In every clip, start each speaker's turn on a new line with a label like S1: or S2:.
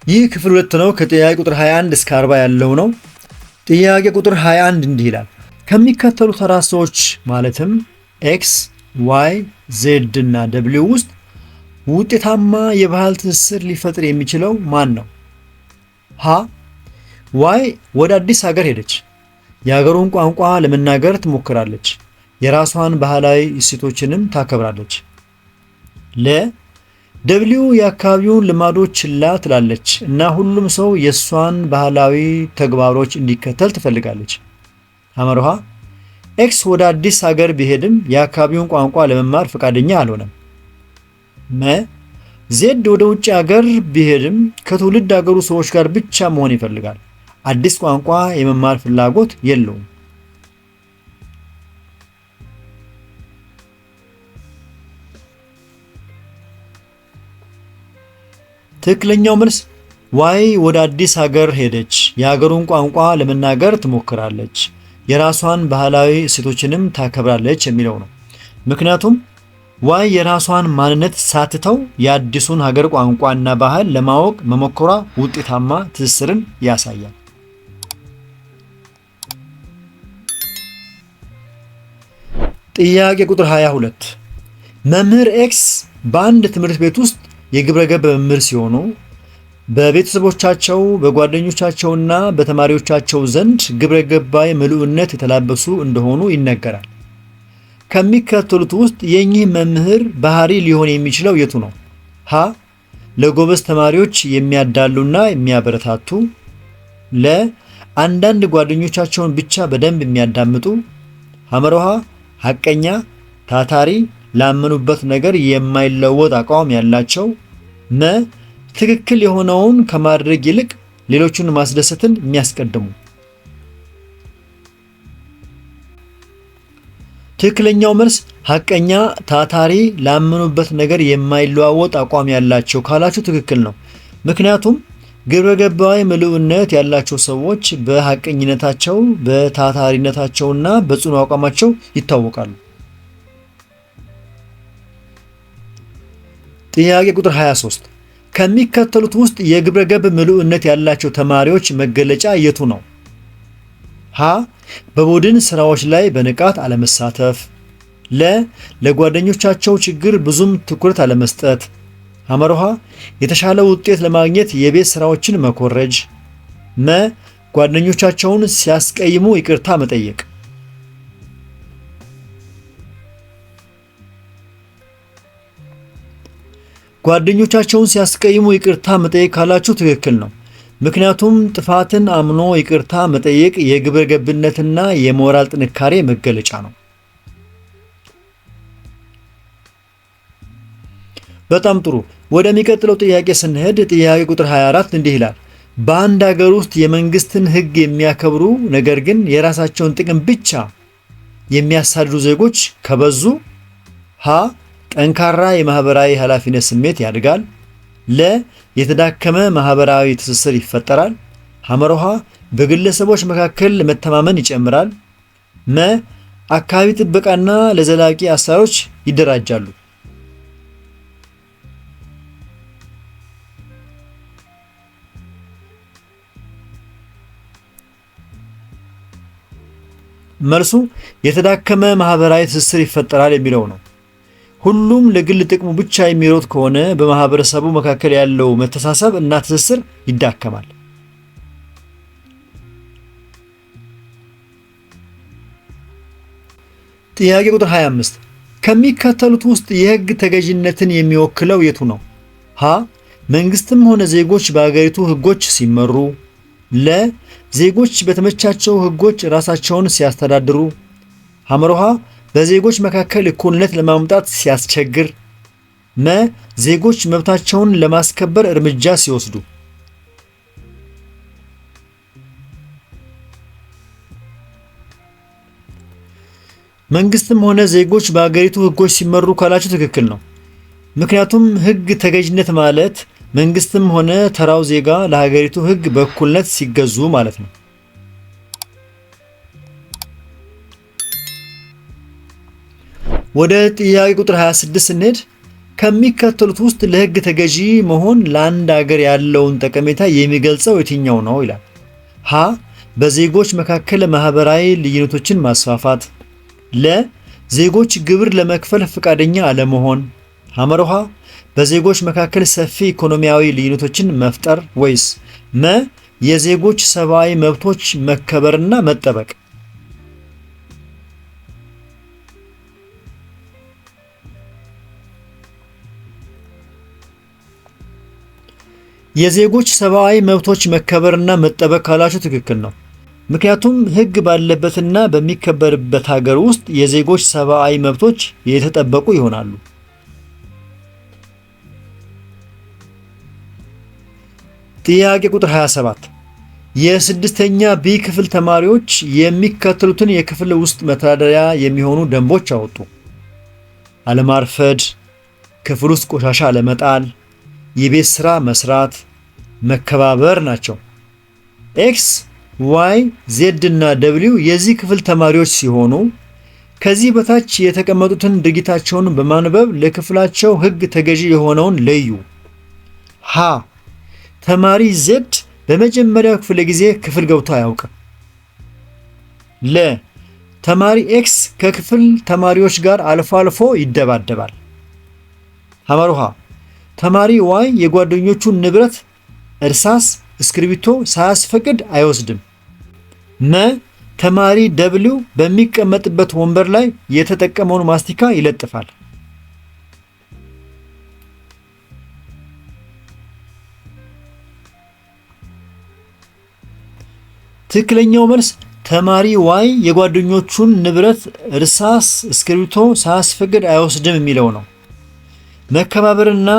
S1: ይህ ክፍል 2 ነው። ከጥያቄ ቁጥር 21 እስከ 40 ያለው ነው። ጥያቄ ቁጥር 21 እንዲህ ይላል። ከሚከተሉት አራት ሰዎች ማለትም ኤክስ፣ ዋይ፣ ዜድ እና ደብሊው ውስጥ ውጤታማ የባህል ትስስር ሊፈጥር የሚችለው ማን ነው? ሀ ዋይ ወደ አዲስ ሀገር ሄደች። የሀገሩን ቋንቋ ለመናገር ትሞክራለች። የራሷን ባህላዊ እሴቶችንም ታከብራለች። ለ ደብሊው የአካባቢውን ልማዶች ችላ ትላለች እና ሁሉም ሰው የእሷን ባህላዊ ተግባሮች እንዲከተል ትፈልጋለች። ሐመርሃ ኤክስ ወደ አዲስ ሀገር ቢሄድም የአካባቢውን ቋንቋ ለመማር ፈቃደኛ አልሆነም። መ ዜድ ወደ ውጭ ሀገር ቢሄድም ከትውልድ ሀገሩ ሰዎች ጋር ብቻ መሆን ይፈልጋል። አዲስ ቋንቋ የመማር ፍላጎት የለውም። ትክክለኛው መልስ ዋይ ወደ አዲስ ሀገር ሄደች። የሀገሩን ቋንቋ ለመናገር ትሞክራለች። የራሷን ባህላዊ እሴቶችንም ታከብራለች የሚለው ነው። ምክንያቱም ዋይ የራሷን ማንነት ሳትተው የአዲሱን ሀገር ቋንቋና ባህል ለማወቅ መሞከሯ ውጤታማ ትስስርን ያሳያል። ጥያቄ ቁጥር 22 መምህር ኤክስ በአንድ ትምህርት ቤት ውስጥ የግብረገብ መምህር ሲሆኑ በቤተሰቦቻቸው በጓደኞቻቸውና በተማሪዎቻቸው ዘንድ ግብረገባዊ ምሉዕነት የተላበሱ እንደሆኑ ይነገራል። ከሚከተሉት ውስጥ የኚህ መምህር ባህሪ ሊሆን የሚችለው የቱ ነው? ሀ ለጎበዝ ተማሪዎች የሚያዳሉና የሚያበረታቱ፣ ለ አንዳንድ ጓደኞቻቸውን ብቻ በደንብ የሚያዳምጡ፣ ሐመሮሃ ሐቀኛ፣ ታታሪ፣ ላመኑበት ነገር የማይለወጥ አቋም ያላቸው፣ መ ትክክል የሆነውን ከማድረግ ይልቅ ሌሎቹን ማስደሰትን የሚያስቀድሙ። ትክክለኛው መልስ ሐቀኛ፣ ታታሪ፣ ላመኑበት ነገር የማይለዋወጥ አቋም ያላቸው ካላችሁ ትክክል ነው። ምክንያቱም ግብረገባዊ ምሉዕነት ያላቸው ሰዎች በሐቀኝነታቸው፣ በታታሪነታቸውና በጽኑ አቋማቸው ይታወቃሉ። ጥያቄ ቁጥር 23 ከሚከተሉት ውስጥ የግብረገብ ምሉዕነት ያላቸው ተማሪዎች መገለጫ የቱ ነው? ሀ በቡድን ስራዎች ላይ በንቃት አለመሳተፍ፣ ለ ለጓደኞቻቸው ችግር ብዙም ትኩረት አለመስጠት፣ ሐመርሃ የተሻለ ውጤት ለማግኘት የቤት ስራዎችን መኮረጅ፣ መ ጓደኞቻቸውን ሲያስቀይሙ ይቅርታ መጠየቅ። ጓደኞቻቸውን ሲያስቀይሙ ይቅርታ መጠየቅ ካላችሁ ትክክል ነው። ምክንያቱም ጥፋትን አምኖ ይቅርታ መጠየቅ የግብረ ገብነትና የሞራል ጥንካሬ መገለጫ ነው። በጣም ጥሩ። ወደሚቀጥለው ጥያቄ ስንሄድ ጥያቄ ቁጥር 24 እንዲህ ይላል። በአንድ ሀገር ውስጥ የመንግስትን ሕግ የሚያከብሩ ነገር ግን የራሳቸውን ጥቅም ብቻ የሚያሳድዱ ዜጎች ከበዙ ሀ ጠንካራ የማህበራዊ ኃላፊነት ስሜት ያድጋል፣ ለ የተዳከመ ማህበራዊ ትስስር ይፈጠራል፣ ሐመርሃ በግለሰቦች መካከል መተማመን ይጨምራል፣ መ አካባቢ ጥበቃና ለዘላቂ አሰራሮች ይደራጃሉ። መልሱ የተዳከመ ማህበራዊ ትስስር ይፈጠራል የሚለው ነው። ሁሉም ለግል ጥቅሙ ብቻ የሚሮጥ ከሆነ በማህበረሰቡ መካከል ያለው መተሳሰብ እና ትስስር ይዳከማል። ጥያቄ ቁጥር 25 ከሚከተሉት ውስጥ የህግ ተገዥነትን የሚወክለው የቱ ነው? ሀ መንግስትም ሆነ ዜጎች በአገሪቱ ህጎች ሲመሩ፣ ለ ዜጎች በተመቻቸው ህጎች ራሳቸውን ሲያስተዳድሩ፣ ሐመርሃ በዜጎች መካከል እኩልነት ለማምጣት ሲያስቸግር፣ መ ዜጎች መብታቸውን ለማስከበር እርምጃ ሲወስዱ። መንግስትም ሆነ ዜጎች በአገሪቱ ህጎች ሲመሩ ካላችሁ ትክክል ነው። ምክንያቱም ህግ ተገዥነት ማለት መንግስትም ሆነ ተራው ዜጋ ለሀገሪቱ ህግ በእኩልነት ሲገዙ ማለት ነው። ወደ ጥያቄ ቁጥር 26 ስንሄድ ከሚከተሉት ውስጥ ለህግ ተገዢ መሆን ለአንድ ሀገር ያለውን ጠቀሜታ የሚገልጸው የትኛው ነው ይላል። ሀ በዜጎች መካከል ማህበራዊ ልዩነቶችን ማስፋፋት፣ ለ ዜጎች ግብር ለመክፈል ፈቃደኛ አለመሆን፣ ሐመርሃ በዜጎች መካከል ሰፊ ኢኮኖሚያዊ ልዩነቶችን መፍጠር፣ ወይስ መ የዜጎች ሰብአዊ መብቶች መከበርና መጠበቅ። የዜጎች ሰብአዊ መብቶች መከበርና መጠበቅ ካላችሁ ትክክል ነው። ምክንያቱም ህግ ባለበትና በሚከበርበት ሀገር ውስጥ የዜጎች ሰብአዊ መብቶች የተጠበቁ ይሆናሉ። ጥያቄ ቁጥር 27 የስድስተኛ ቢ ክፍል ተማሪዎች የሚከተሉትን የክፍል ውስጥ መተዳደሪያ የሚሆኑ ደንቦች አወጡ። አለማርፈድ፣ ክፍል ውስጥ ቆሻሻ አለመጣል፣ የቤት ስራ መስራት፣ መከባበር ናቸው። ኤክስ፣ ዋይ፣ ዜድ እና ደብሊው የዚህ ክፍል ተማሪዎች ሲሆኑ ከዚህ በታች የተቀመጡትን ድርጊታቸውን በማንበብ ለክፍላቸው ህግ ተገዢ የሆነውን ለዩ። ሀ ተማሪ ዜድ በመጀመሪያው ክፍለ ጊዜ ክፍል ገብቶ አያውቅም። ለ ተማሪ ኤክስ ከክፍል ተማሪዎች ጋር አልፎ አልፎ ይደባደባል። ሐመርሃ ተማሪ ዋይ የጓደኞቹን ንብረት እርሳስ፣ እስክሪብቶ ሳያስፈቅድ አይወስድም። መ ተማሪ ደብሊው በሚቀመጥበት ወንበር ላይ የተጠቀመውን ማስቲካ ይለጥፋል። ትክክለኛው መልስ ተማሪ ዋይ የጓደኞቹን ንብረት እርሳስ፣ እስክሪብቶ ሳያስፈቅድ አይወስድም የሚለው ነው። መከባበርና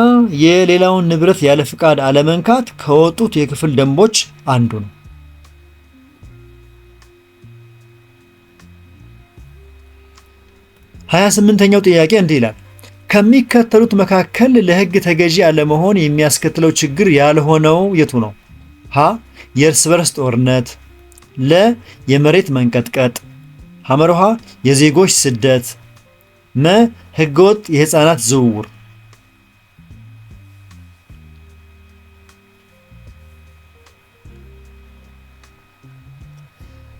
S1: የሌላውን ንብረት ያለ ፍቃድ አለመንካት ከወጡት የክፍል ደንቦች አንዱ ነው። 28ኛው ጥያቄ እንዲህ ይላል። ከሚከተሉት መካከል ለህግ ተገዢ አለመሆን የሚያስከትለው ችግር ያልሆነው የቱ ነው? ሀ የእርስ በርስ ጦርነት፣ ለ የመሬት መንቀጥቀጥ፣ ሐመርሃ የዜጎች ስደት፣ መ ህገወጥ የህፃናት ዝውውር።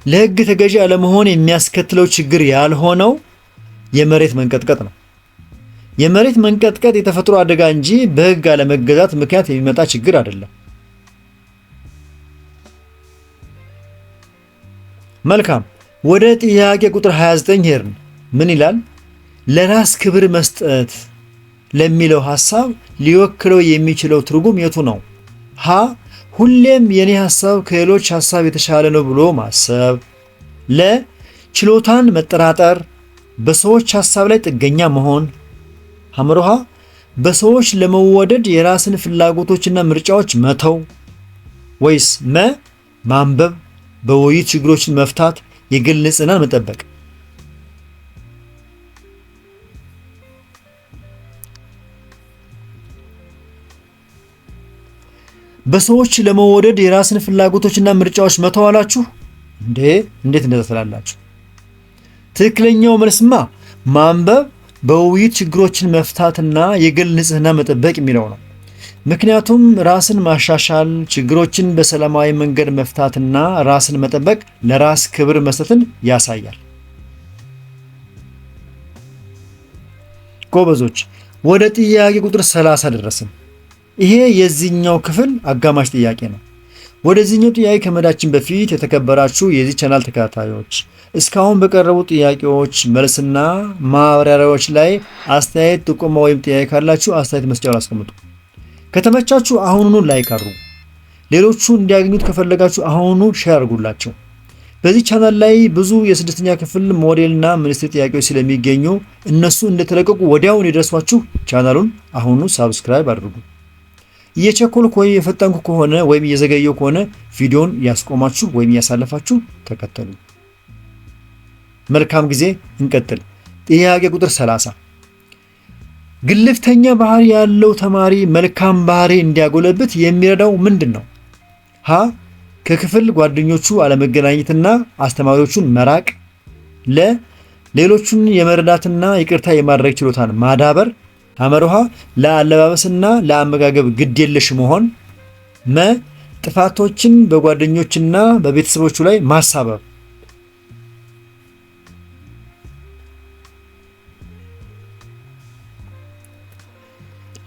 S1: ለህግ ተገዢ አለመሆን የሚያስከትለው ችግር ያልሆነው የመሬት መንቀጥቀጥ ነው። የመሬት መንቀጥቀጥ የተፈጥሮ አደጋ እንጂ በህግ አለመገዛት ምክንያት የሚመጣ ችግር አይደለም። መልካም፣ ወደ ጥያቄ ቁጥር 29 ሄድን። ምን ይላል? ለራስ ክብር መስጠት ለሚለው ሐሳብ ሊወክለው የሚችለው ትርጉም የቱ ነው? ሀ ሁሌም የኔ ሐሳብ ከሌሎች ሐሳብ የተሻለ ነው ብሎ ማሰብ፣ ለ ችሎታን መጠራጠር፣ በሰዎች ሐሳብ ላይ ጥገኛ መሆን፣ ሐመርሃ በሰዎች ለመወደድ የራስን ፍላጎቶችና ምርጫዎች መተው፣ ወይስ መ ማንበብ፣ በውይይት ችግሮችን መፍታት፣ የግል ንጽህናን መጠበቅ። በሰዎች ለመወደድ የራስን ፍላጎቶችና ምርጫዎች መተው አላችሁ እንዴ? እንዴት እንደዛ ትላላችሁ? ትክክለኛው መልስማ ማንበብ፣ በውይይት ችግሮችን መፍታትና የግል ንጽህና መጠበቅ የሚለው ነው። ምክንያቱም ራስን ማሻሻል፣ ችግሮችን በሰላማዊ መንገድ መፍታትና ራስን መጠበቅ ለራስ ክብር መስጠትን ያሳያል። ጎበዞች፣ ወደ ጥያቄ ቁጥር 30 ደረስን። ይሄ የዚህኛው ክፍል አጋማሽ ጥያቄ ነው። ወደዚህኛው ጥያቄ ከመዳችን በፊት የተከበራችሁ የዚህ ቻናል ተከታታዮች እስካሁን በቀረቡ ጥያቄዎች መልስና ማብራሪያዎች ላይ አስተያየት፣ ጥቆማ ወይም ጥያቄ ካላችሁ አስተያየት መስጫውን አስቀምጡ። ከተመቻችሁ አሁኑኑ ላይክ አድርጉ። ሌሎቹ እንዲያገኙት ከፈለጋችሁ አሁኑኑ ሼር አድርጉላቸው። በዚህ ቻናል ላይ ብዙ የስድስተኛ ክፍል ሞዴልና ሚኒስትሪ ጥያቄዎች ስለሚገኙ እነሱ እንደተለቀቁ ወዲያው እንዲደርሷችሁ ቻናሉን አሁኑኑ ሳብስክራይብ አድርጉ። እየቸኮልኩ ወይም የፈጠንኩ ከሆነ ወይም እየዘገየው ከሆነ ቪዲዮን ያስቆማችሁ ወይም ያሳለፋችሁ ተከተሉ። መልካም ጊዜ። እንቀጥል። ጥያቄ ቁጥር 30 ግልፍተኛ ባህሪ ያለው ተማሪ መልካም ባህሪ እንዲያጎለብት የሚረዳው ምንድን ነው? ሀ ከክፍል ጓደኞቹ አለመገናኘትና አስተማሪዎቹን መራቅ፣ ለ ሌሎቹን የመረዳትና ይቅርታ የማድረግ ችሎታን ማዳበር፣ ሐመርሃ ለአለባበስና ለአመጋገብ ግዴለሽ መሆን። መ ጥፋቶችን በጓደኞችና በቤተሰቦቹ ላይ ማሳበብ።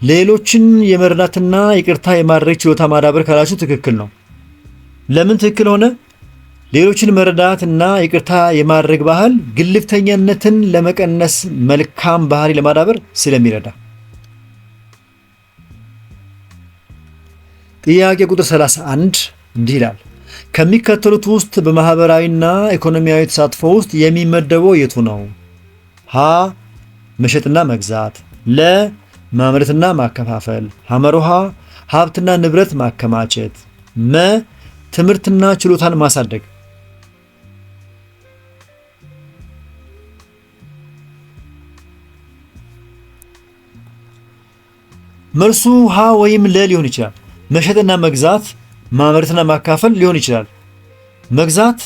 S1: ሌሎችን የመርዳትና ይቅርታ የማድረግ ችሎታ ማዳበር ካላችሁ ትክክል ነው። ለምን ትክክል ሆነ? ሌሎችን መርዳትና ይቅርታ የማድረግ ባህል ግልፍተኛነትን ለመቀነስ መልካም ባህሪ ለማዳበር ስለሚረዳ። ጥያቄ ቁጥር 31 እንዲህ ይላል። ከሚከተሉት ውስጥ በማህበራዊና ኢኮኖሚያዊ ተሳትፎ ውስጥ የሚመደበው የቱ ነው? ሀ መሸጥና መግዛት፣ ለ ማምረትና ማከፋፈል፣ ሐመርሃ ሀብትና ንብረት ማከማቸት፣ መ ትምህርትና ችሎታን ማሳደግ። መልሱ ሀ ወይም ለ ሊሆን ይችላል። መሸጥና መግዛት፣ ማምረትና ማካፈል ሊሆን ይችላል። መግዛት፣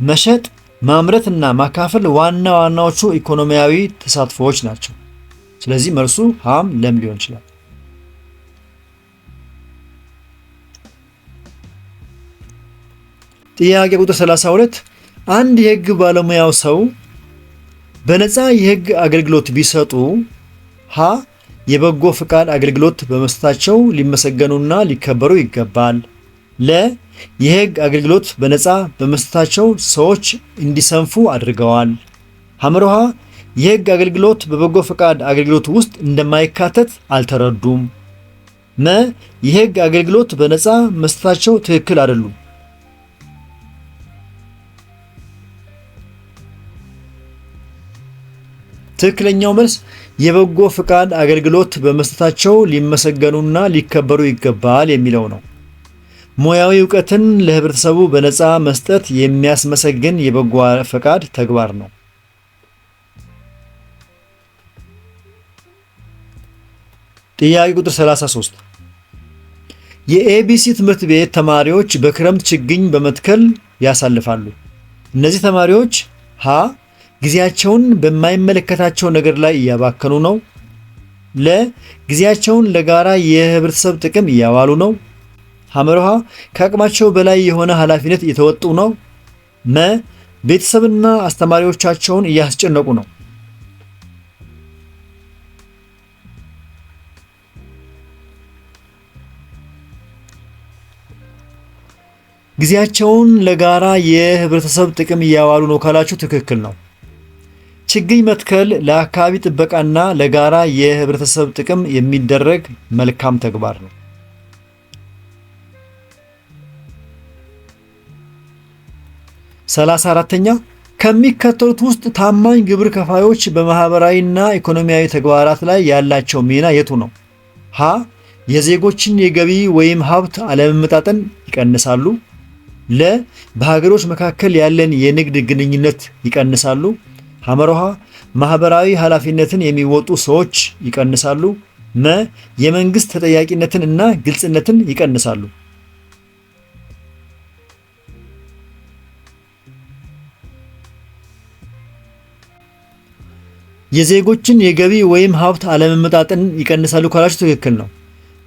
S1: መሸጥ፣ ማምረትና ማካፈል ዋና ዋናዎቹ ኢኮኖሚያዊ ተሳትፎዎች ናቸው። ስለዚህ መልሱ ሀም ለም ሊሆን ይችላል። ጥያቄ ቁጥር 32 አንድ የህግ ባለሙያው ሰው በነፃ የህግ አገልግሎት ቢሰጡ ሀ የበጎ ፍቃድ አገልግሎት በመስጠታቸው ሊመሰገኑና ሊከበሩ ይገባል። ለ የህግ አገልግሎት በነፃ በመስጠታቸው ሰዎች እንዲሰንፉ አድርገዋል። ሐመርሃ የህግ አገልግሎት በበጎ ፍቃድ አገልግሎት ውስጥ እንደማይካተት አልተረዱም። መ የህግ አገልግሎት በነፃ መስጠታቸው ትክክል አይደሉም። ትክክለኛው መልስ የበጎ ፍቃድ አገልግሎት በመስጠታቸው ሊመሰገኑና ሊከበሩ ይገባል የሚለው ነው። ሙያዊ እውቀትን ለህብረተሰቡ በነፃ መስጠት የሚያስመሰግን የበጎ ፈቃድ ተግባር ነው። ጥያቄ ቁጥር 33 የኤቢሲ ትምህርት ቤት ተማሪዎች በክረምት ችግኝ በመትከል ያሳልፋሉ። እነዚህ ተማሪዎች ሀ ጊዜያቸውን በማይመለከታቸው ነገር ላይ እያባከኑ ነው። ለ ጊዜያቸውን ለጋራ የህብረተሰብ ጥቅም እያዋሉ ነው። ሐመርሃ ከአቅማቸው በላይ የሆነ ኃላፊነት እየተወጡ ነው። መ ቤተሰብና አስተማሪዎቻቸውን እያስጨነቁ ነው። ጊዜያቸውን ለጋራ የህብረተሰብ ጥቅም እያዋሉ ነው ካላችሁ ትክክል ነው። ችግኝ መትከል ለአካባቢ ጥበቃና ለጋራ የህብረተሰብ ጥቅም የሚደረግ መልካም ተግባር ነው። 34ኛ ከሚከተሉት ውስጥ ታማኝ ግብር ከፋዮች በማህበራዊና ኢኮኖሚያዊ ተግባራት ላይ ያላቸው ሚና የቱ ነው? ሀ የዜጎችን የገቢ ወይም ሀብት አለመመጣጠን ይቀንሳሉ። ለ በሀገሮች መካከል ያለን የንግድ ግንኙነት ይቀንሳሉ። ሐመርሃ ማህበራዊ ኃላፊነትን የሚወጡ ሰዎች ይቀንሳሉ። መ የመንግስት ተጠያቂነትን እና ግልጽነትን ይቀንሳሉ። የዜጎችን የገቢ ወይም ሀብት አለመመጣጠን ይቀንሳሉ ካላችሁ ትክክል ነው።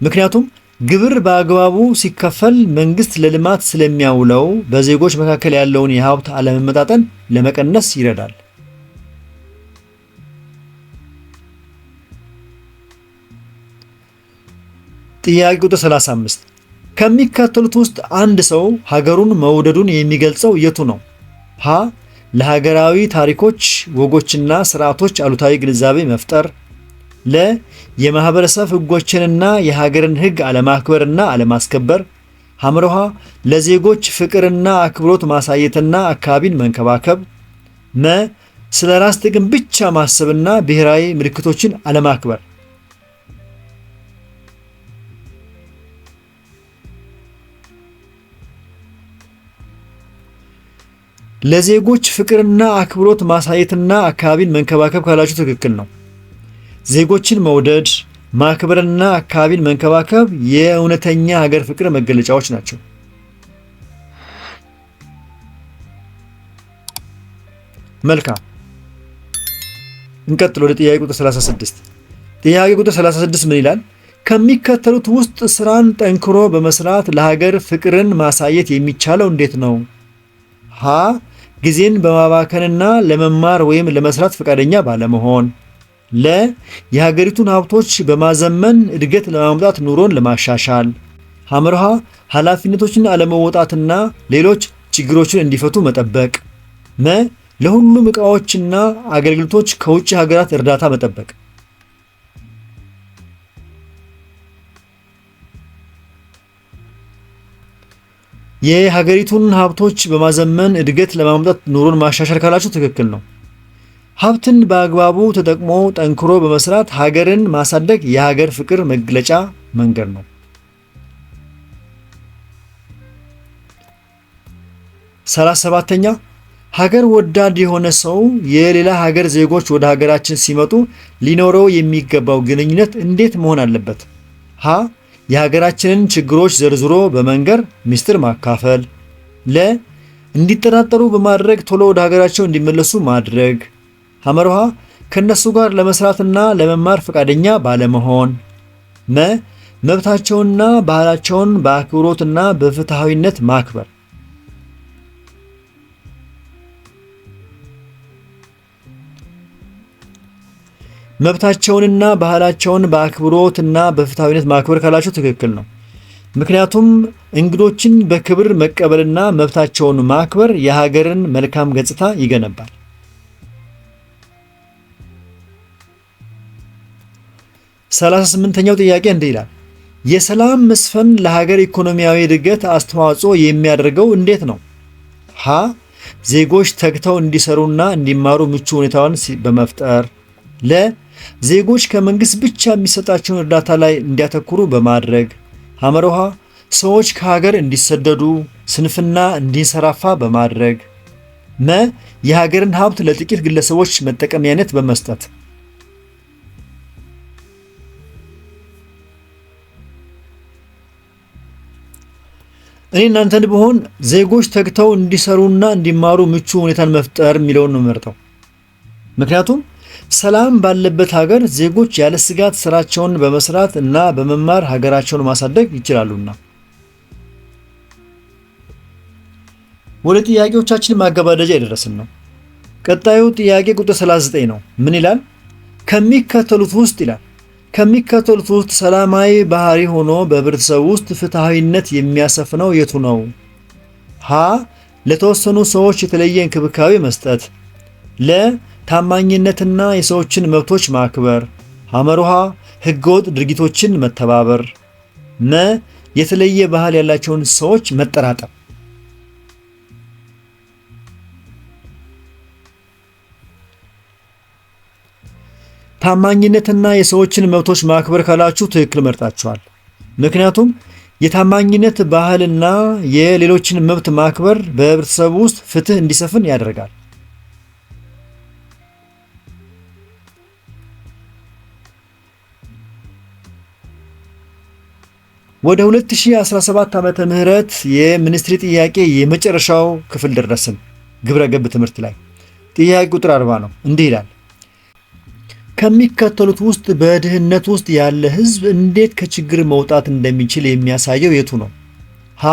S1: ምክንያቱም ግብር በአግባቡ ሲከፈል መንግስት ለልማት ስለሚያውለው በዜጎች መካከል ያለውን የሀብት አለመመጣጠን ለመቀነስ ይረዳል። ጥያቄ ቁጥር 35 ከሚከተሉት ውስጥ አንድ ሰው ሀገሩን መውደዱን የሚገልጸው የቱ ነው? ሀ ለሀገራዊ ታሪኮች፣ ወጎችና ስርዓቶች አሉታዊ ግንዛቤ መፍጠር። ለ የማህበረሰብ ህጎችንና የሀገርን ህግ አለማክበርና አለማስከበር። ሐመርሃ ለዜጎች ፍቅርና አክብሮት ማሳየትና አካባቢን መንከባከብ። መ ስለ ራስ ጥቅም ብቻ ማሰብና ብሔራዊ ምልክቶችን አለማክበር። ለዜጎች ፍቅርና አክብሮት ማሳየትና አካባቢን መንከባከብ ካላችሁ ትክክል ነው። ዜጎችን መውደድ፣ ማክበርና አካባቢን መንከባከብ የእውነተኛ ሀገር ፍቅር መገለጫዎች ናቸው። መልካም እንቀጥል ወደ ጥያቄ ቁጥር 36 ጥያቄ ቁጥር 36 ምን ይላል? ከሚከተሉት ውስጥ ስራን ጠንክሮ በመስራት ለሀገር ፍቅርን ማሳየት የሚቻለው እንዴት ነው? ሀ ጊዜን በማባከንና ለመማር ወይም ለመስራት ፈቃደኛ ባለመሆን። ለ የሀገሪቱን ሀብቶች በማዘመን እድገት ለማምጣት ኑሮን ለማሻሻል። ሐመርሃ ኃላፊነቶችን አለመወጣትና ሌሎች ችግሮችን እንዲፈቱ መጠበቅ። መ ለሁሉም ዕቃዎችና አገልግሎቶች ከውጭ ሀገራት እርዳታ መጠበቅ። የሀገሪቱን ሀብቶች በማዘመን እድገት ለማምጣት ኑሮን ማሻሻል ካላችሁ ትክክል ነው። ሀብትን በአግባቡ ተጠቅሞ ጠንክሮ በመስራት ሀገርን ማሳደግ የሀገር ፍቅር መግለጫ መንገድ ነው። 37ኛ ሀገር ወዳድ የሆነ ሰው የሌላ ሀገር ዜጎች ወደ ሀገራችን ሲመጡ ሊኖረው የሚገባው ግንኙነት እንዴት መሆን አለበት? ሀ የሀገራችንን ችግሮች ዘርዝሮ በመንገር ሚስጥር ማካፈል። ለ እንዲጠራጠሩ በማድረግ ቶሎ ወደ ሀገራቸው እንዲመለሱ ማድረግ። ሐመርሃ ከነሱ ጋር ለመስራትና ለመማር ፈቃደኛ ባለመሆን። መ መብታቸውንና ባህላቸውን በአክብሮትና በፍትሃዊነት ማክበር። መብታቸውንና ባህላቸውን በአክብሮትና በፍትሃዊነት ማክበር ካላችሁ ትክክል ነው። ምክንያቱም እንግዶችን በክብር መቀበልና መብታቸውን ማክበር የሀገርን መልካም ገጽታ ይገነባል። 38ኛው ጥያቄ እንዲህ ይላል። የሰላም መስፈን ለሀገር ኢኮኖሚያዊ እድገት አስተዋጽኦ የሚያደርገው እንዴት ነው? ሀ ዜጎች ተግተው እንዲሰሩና እንዲማሩ ምቹ ሁኔታውን በመፍጠር። ለ ዜጎች ከመንግስት ብቻ የሚሰጣቸውን እርዳታ ላይ እንዲያተኩሩ በማድረግ። ሐመርሃ ሰዎች ከሀገር እንዲሰደዱ ስንፍና እንዲንሰራፋ በማድረግ። መ የሀገርን ሀብት ለጥቂት ግለሰቦች መጠቀሚያነት በመስጠት። እኔ እናንተን ብሆን ዜጎች ተግተው እንዲሰሩና እንዲማሩ ምቹ ሁኔታን መፍጠር የሚለውን ነው መርጠው። ምክንያቱም ሰላም ባለበት ሀገር ዜጎች ያለ ስጋት ስራቸውን በመስራት እና በመማር ሀገራቸውን ማሳደግ ይችላሉና። ወደ ጥያቄዎቻችን ማገባደጃ የደረስን ነው። ቀጣዩ ጥያቄ ቁጥር 39 ነው። ምን ይላል? ከሚከተሉት ውስጥ ይላል ከሚከተሉት ውስጥ ሰላማዊ ባህሪ ሆኖ በህብረተሰቡ ውስጥ ፍትሃዊነት የሚያሰፍነው የቱ ነው? ሀ ለተወሰኑ ሰዎች የተለየ እንክብካቤ መስጠት። ለ ታማኝነትና የሰዎችን መብቶች ማክበር። ሐመርሃ ህገወጥ ድርጊቶችን መተባበር። መ የተለየ ባህል ያላቸውን ሰዎች መጠራጠር። ታማኝነትና የሰዎችን መብቶች ማክበር ካላችሁ ትክክል መርጣችኋል። ምክንያቱም የታማኝነት ባህልና የሌሎችን መብት ማክበር በህብረተሰቡ ውስጥ ፍትህ እንዲሰፍን ያደርጋል። ወደ 2017 ዓመተ ምህረት የሚኒስትሪ ጥያቄ የመጨረሻው ክፍል ደረስን። ግብረ ገብ ትምህርት ላይ ጥያቄ ቁጥር 40 ነው። እንዲህ ይላል። ከሚከተሉት ውስጥ በድህነት ውስጥ ያለ ህዝብ እንዴት ከችግር መውጣት እንደሚችል የሚያሳየው የቱ ነው? ሀ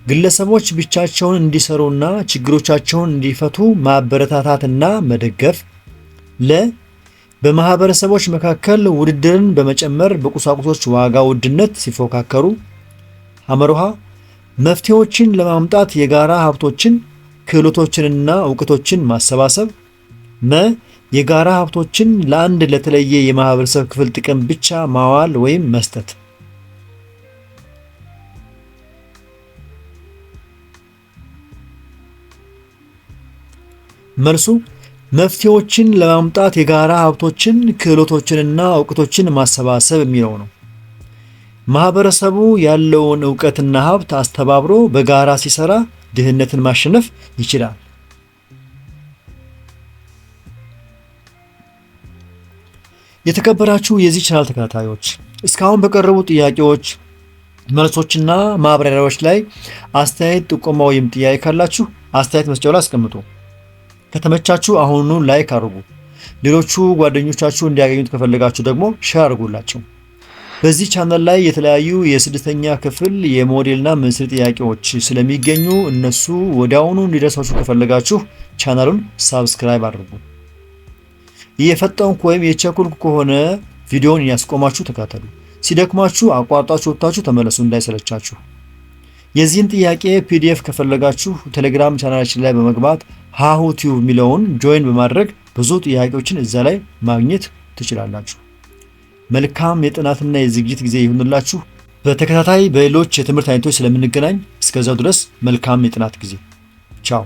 S1: ግለሰቦች ብቻቸውን እንዲሰሩና ችግሮቻቸውን እንዲፈቱ ማበረታታትና መደገፍ። ለ በማህበረሰቦች መካከል ውድድርን በመጨመር በቁሳቁሶች ዋጋ ውድነት ሲፎካከሩ። ሐመርሃ መፍትሄዎችን ለማምጣት የጋራ ሀብቶችን ክህሎቶችንና እውቀቶችን ማሰባሰብ። መ የጋራ ሀብቶችን ለአንድ ለተለየ የማህበረሰብ ክፍል ጥቅም ብቻ ማዋል ወይም መስጠት። መልሱ መፍትሄዎችን ለማምጣት የጋራ ሀብቶችን ክህሎቶችንና እውቀቶችን ማሰባሰብ የሚለው ነው። ማህበረሰቡ ያለውን እውቀትና ሀብት አስተባብሮ በጋራ ሲሰራ ድህነትን ማሸነፍ ይችላል። የተከበራችሁ የዚህ ቻናል ተከታታዮች እስካሁን በቀረቡ ጥያቄዎች፣ መልሶችና ማብራሪያዎች ላይ አስተያየት፣ ጥቆማ ወይም ጥያቄ ካላችሁ አስተያየት መስጫው ላይ አስቀምጡ። ከተመቻችሁ አሁኑ ላይክ አድርጉ። ሌሎቹ ጓደኞቻችሁ እንዲያገኙት ከፈለጋችሁ ደግሞ ሼር አድርጉላቸው። በዚህ ቻናል ላይ የተለያዩ የስድስተኛ ክፍል የሞዴልና ምስል ጥያቄዎች ስለሚገኙ እነሱ ወዲያውኑ እንዲደርሳችሁ ከፈለጋችሁ ቻናሉን ሳብስክራይብ አድርጉ። የፈጠንኩ ወይም የቸኩልኩ ከሆነ ቪዲዮውን ያስቆማችሁ ተከታተሉ። ሲደክማችሁ አቋርጣችሁ ወጥታችሁ ተመለሱ እንዳይሰለቻችሁ። የዚህን ጥያቄ ፒዲኤፍ ከፈለጋችሁ ቴሌግራም ቻናላችን ላይ በመግባት ሃሁ ቲዩብ የሚለውን ጆይን በማድረግ ብዙ ጥያቄዎችን እዛ ላይ ማግኘት ትችላላችሁ። መልካም የጥናትና የዝግጅት ጊዜ ይሁንላችሁ። በተከታታይ በሌሎች የትምህርት አይነቶች ስለምንገናኝ እስከዛው ድረስ መልካም የጥናት ጊዜ። ቻው።